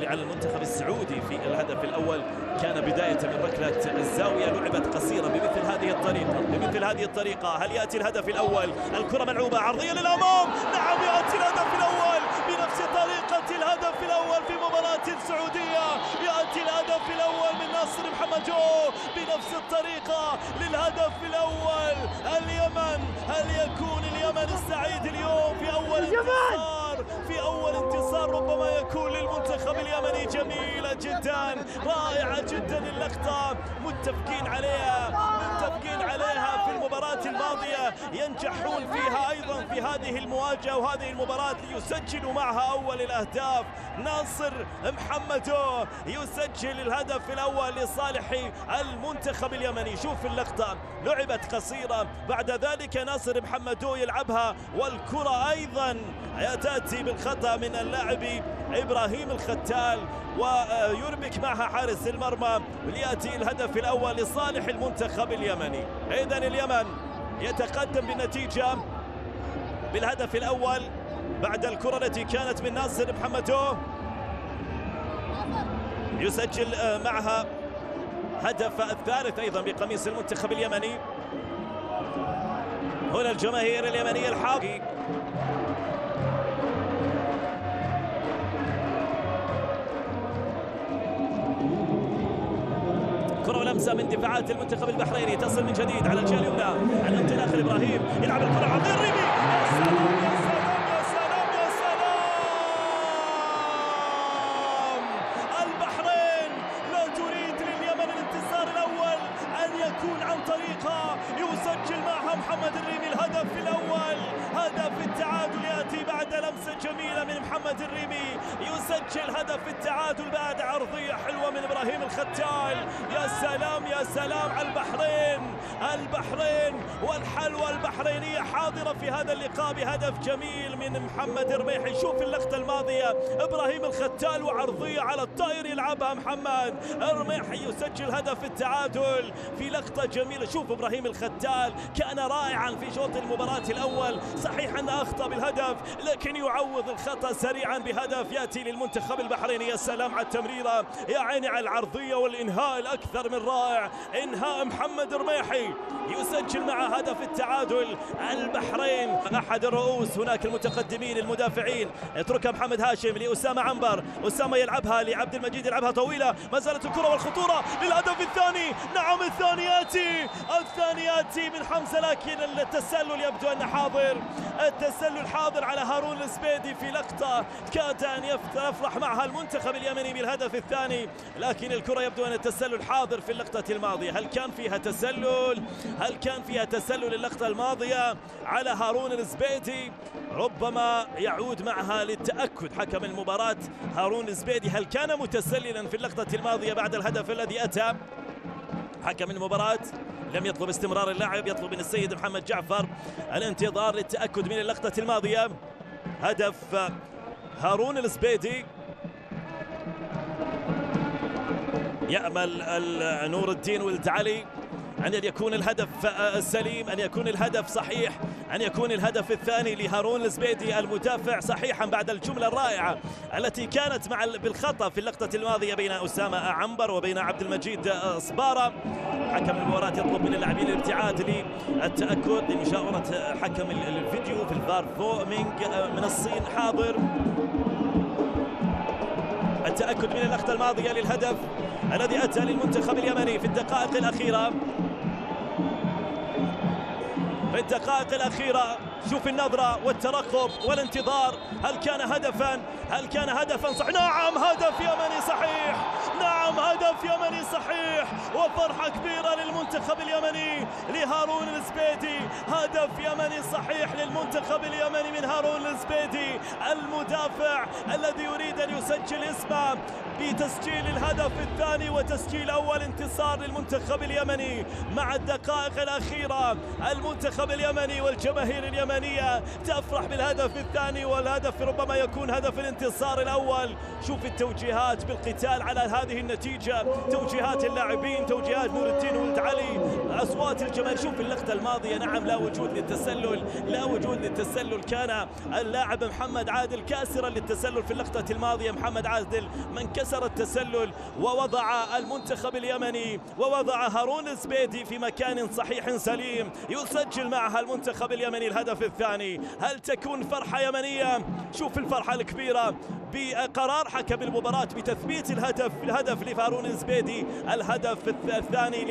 اليمني على المنتخب السعودي في الهدف الأول كان بداية من ركلة الزاوية لعبت قصيرة بمثل هذه الطريقة. هل يأتي الهدف الأول؟ الكرة ملعوبة عرضية للأمام، نعم يأتي الهدف الأول بنفس طريقة الهدف الأول في مباراة السعودية. يأتي الهدف الأول من ناصر محمدو بنفس الطريقة للهدف الأول. اليمن، هل يكون اليمن السعيد اليوم في أول انتصار ربما يكون للمنتخب اليمني؟ جميلة جدا، رائعة جدا اللقطة، متفقين عليها في المباراة الماضية، ينجحون فيها أيضا في هذه المواجهة وهذه المباراة ليسجلوا معها أول الأهداف. ناصر محمدو يسجل الهدف الأول لصالح المنتخب اليمني. شوف اللقطة، لعبت قصيرة، بعد ذلك ناصر محمدو يلعبها والكرة أيضا تأتي بالخطأ من اللاعب إبراهيم الختال ويربك معها حارس المرمى، وليأتي الهدف الأول لصالح المنتخب اليمني. إذن اليمن يتقدم بالنتيجة بالهدف الأول بعد الكرة التي كانت من ناصر محمدو، يسجل معها هدف الثالث أيضا بقميص المنتخب اليمني. هنا الجماهير اليمنية الحاضرة، كرة ولمسة من دفاعات المنتخب البحريني، تصل من جديد على الجهة اليمنى، الانطلاق الإبراهيم يلعب الكرة عرضية الريمي. يا سلام يا سلام يا سلام يا سلام! البحرين لا تريد لليمن الانتصار الأول أن يكون عن طريقها، يسجل معها محمد الريمي الهدف الأول. هدف التعادل يأتي بعد لمسة جميلة من محمد الريمي، يسجل هدف التعادل بعد عرضية حلوة من إبراهيم الختال. يا سلام يا سلام على البحرين والحلوة البحرينية حاضرة في هذا اللقاء بهدف جميل من محمد الرميحي. شوف اللقطة الماضية، إبراهيم الختال وعرضية على الطائر يلعبها محمد الرميحي، يسجل هدف التعادل في لقطة جميلة. شوف إبراهيم الختال كان رائعا في شوط المباراة الأول، صحيح أنه أخطأ بالهدف لكن يعوض الخطأ سريعا بهدف يأتي للمنتخب البحريني. يا سلام على التمريرة، يا عيني على العرضية والإنهاء الأكثر من رائع، إنهاء محمد الرميحي يسجل مع هدف التعادل. البحرين أحد الرؤوس هناك المتقدمين المدافعين، يتركها محمد هاشم لأسامة عنبر، أسامة يلعبها لعبد المجيد، يلعبها طويلة، ما زالت الكرة والخطورة للهدف الثاني. نعم الثاني يأتي من حمزة، لكن التسلل يبدو أنه حاضر، التسلل حاضر على هارون الزبيدي في لقطة كاد أن يفرح معها المنتخب اليمني بالهدف الثاني، لكن الكرة يبدو أن التسلل حاضر في اللقطة الماضية. هل كان فيها تسلل اللقطة الماضية على هارون الزبيدي؟ ربما يعود معها للتأكد حكم المباراة هارون الزبيدي، هل كان متسللا في اللقطة الماضية بعد الهدف الذي أتى؟ حكم المباراة لم يطلب استمرار اللاعب، يطلب من السيد محمد جعفر الانتظار للتأكد من اللقطة الماضية. هدف هارون الزبيدي، يأمل نور الدين ولد علي أن يكون الهدف سليم، أن يكون الهدف صحيح، أن يكون الهدف الثاني لهارون الزبيدي المدافع صحيحا بعد الجملة الرائعة التي كانت بالخطأ في اللقطة الماضية بين أسامة عنبر وبين عبد المجيد صبارة. حكم المباراة يطلب من اللاعبين الابتعاد للتأكد لمشاورة حكم الفيديو في الفار فومينج من الصين حاضر. التأكد من اللقطة الماضية للهدف الذي أتى للمنتخب اليمني في الدقائق الأخيرة. شوف النظرة والترقب والانتظار، هل كان هدفا صح؟ نعم هدف يمني صحيح، نعم هدف يمني صحيح، وفرحة كبيرة للمنتخب اليمني لهارون الزبيدي. هدف يمني صحيح للمنتخب اليمني من هارون الزبيدي المدافع الذي يريد أن يسجل اسمه بتسجيل الهدف الثاني وتسجيل أول انتصار للمنتخب اليمني مع الدقائق الأخيرة. المنتخب اليمني والجماهير اليمنية تفرح بالهدف الثاني، والهدف ربما يكون هدف الانتصار الأول. شوف التوجيهات بالقتال على هذه هذه النتيجة، توجيهات اللاعبين، توجيهات نور الدين ولد علي، أصوات الجماهير. شوف اللقطة الماضية، نعم لا وجود للتسلل، لا وجود للتسلل، كان اللاعب محمد عادل كاسرا للتسلل في اللقطة الماضية. محمد عادل من كسر التسلل ووضع المنتخب اليمني ووضع هارون الزبيدي في مكان صحيح سليم، يسجل معها المنتخب اليمني الهدف الثاني. هل تكون فرحة يمنية؟ شوف الفرحة الكبيرة بقرار حكم المباراة بتثبيت الهدف لهارون الزبيدي، الهدف الثاني.